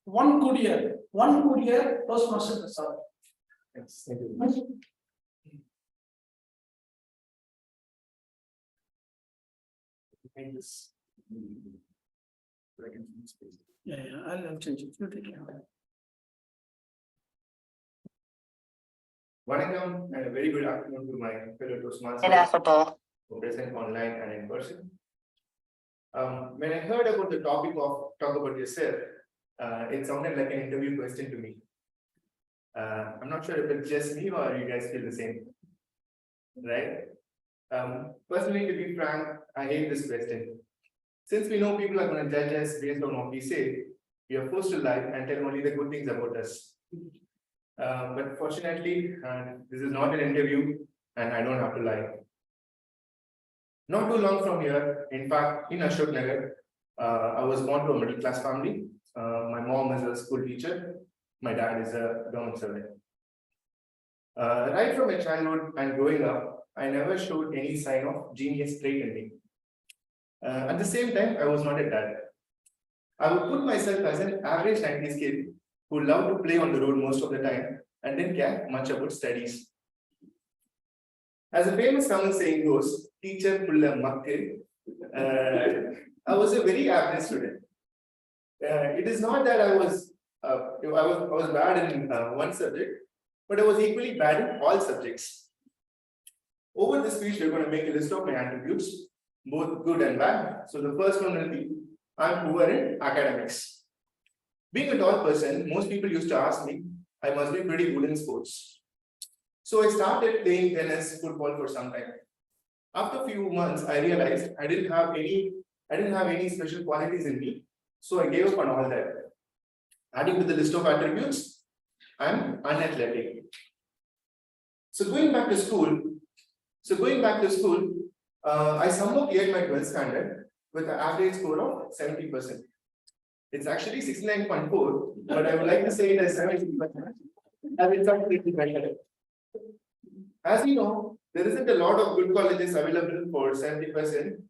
One good year, Toastmaster result. Yes, thank you. Yeah, I'll change it. You take it. Vanakkam and a very good afternoon to my fellow Toastmasters who present online and in person. When I heard about the topic of talk about yourself, it sounded like an interview question to me. I'm not sure if it's just me or you guys feel the same, right? Personally, to be frank, I hate this question. Since we know people are going to judge us based on what we say, we are forced to lie and tell only the good things about us. But fortunately, this is not an interview and I don't have to lie. Not too long from here, in fact, in Ashok Nagar, I was born to a middle class family. My mom is a school teacher. My dad is a government servant. Right from my childhood and growing up, I never showed any sign of genius trait in me. At the same time, I was not a dad. I would put myself as an average 90s kid who loved to play on the road most of the time and didn't care much about studies. As a famous Tamil saying goes, teacher pulla makke. I was a very average student. It is not that I was bad in one subject, but I was equally bad in all subjects. Over this speech, we're going to make a list of my attributes, both good and bad. So the first one will be, I'm poor in academics. Being a tall person, most people used to ask me, I must be pretty good in sports. So I started playing tennis, football for some time. After a few months, I realized I didn't have any special qualities in me. So I gave up on all that. Adding to the list of attributes, I'm unathletic. So going back to school, I somehow cleared my 12th standard with an average score of 70%. It's actually 69.4, but I would like to say it as 70%. And it's completely better. As you know, there isn't a lot of good colleges available for 70%.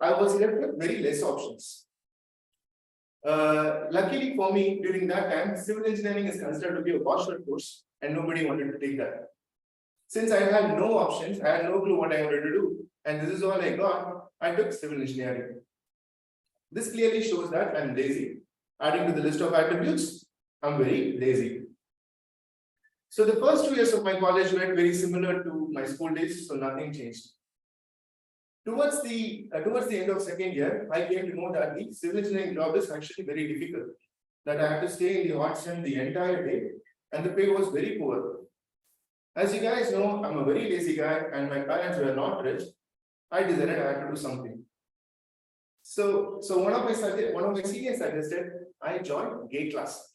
I was left with very less options. Luckily for me, during that time, civil engineering is considered to be a bachelor course, and nobody wanted to take that. Since I had no options, I had no clue what I wanted to do, and this is all I got, I took civil engineering. This clearly shows that I'm lazy. Adding to the list of attributes, I'm very lazy. So the first 2 years of my college went very similar to my school days, so nothing changed. Towards the end of second year, I came to know that the civil engineering job is actually very difficult. That I had to stay in the hot sun the entire day, and the pay was very poor. As you guys know, I'm a very lazy guy, and my parents were not rich. I decided I had to do something. So one of my seniors suggested I join GATE class.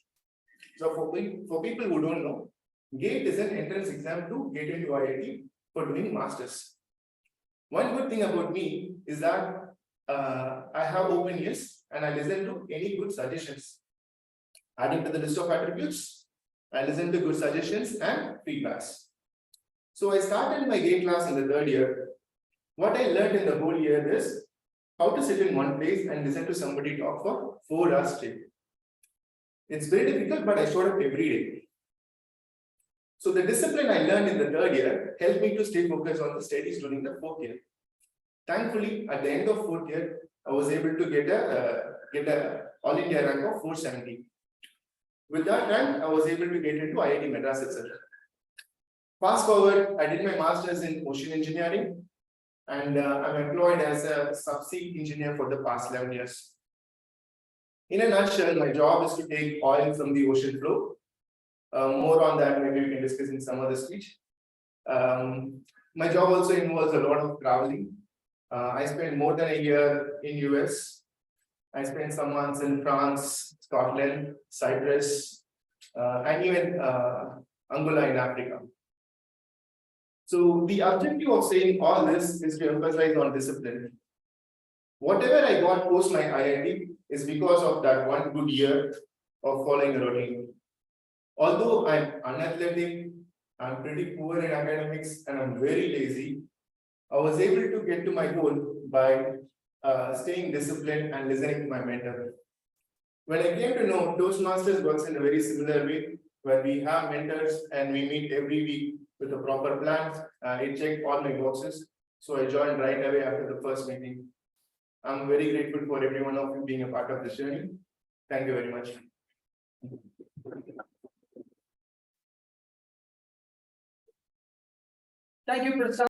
So for people who don't know, GATE is an entrance exam to get into IIT for doing masters. One good thing about me is that I have open ears and I listen to any good suggestions. Adding to the list of attributes, I listen to good suggestions and feedbacks. So I started my GATE class in the third year. What I learned in the whole year is how to sit in one place and listen to somebody talk for 4 hours straight. It's very difficult, but I showed up every day. So the discipline I learned in the third year helped me to stay focused on the studies during the fourth year. Thankfully, at the end of fourth year, I was able to get a all India rank of 470. With that rank, I was able to get into IIT Madras itself. Fast forward, I did my master's in ocean engineering, and I'm employed as a subsea engineer for the past 11 years. In a nutshell, my job is to take oil from the ocean floor. More on that, maybe we can discuss in some other speech. My job also involves a lot of traveling. I spent more than a year in US. I spent some months in France, Scotland, Cyprus, and even Angola in Africa. So the objective of saying all this is to emphasize on discipline. Whatever I got post my IIT is because of that one good year of following a routine. Although I'm unathletic, I'm pretty poor in academics, and I'm very lazy, I was able to get to my goal by staying disciplined and listening to my mentor. When I came to know Toastmasters works in a very similar way, where we have mentors and we meet every week with a proper plan, it checked all my boxes. So I joined right away after the first meeting. I'm very grateful for every one of you being a part of this journey. Thank you very much. Thank you, Prasad.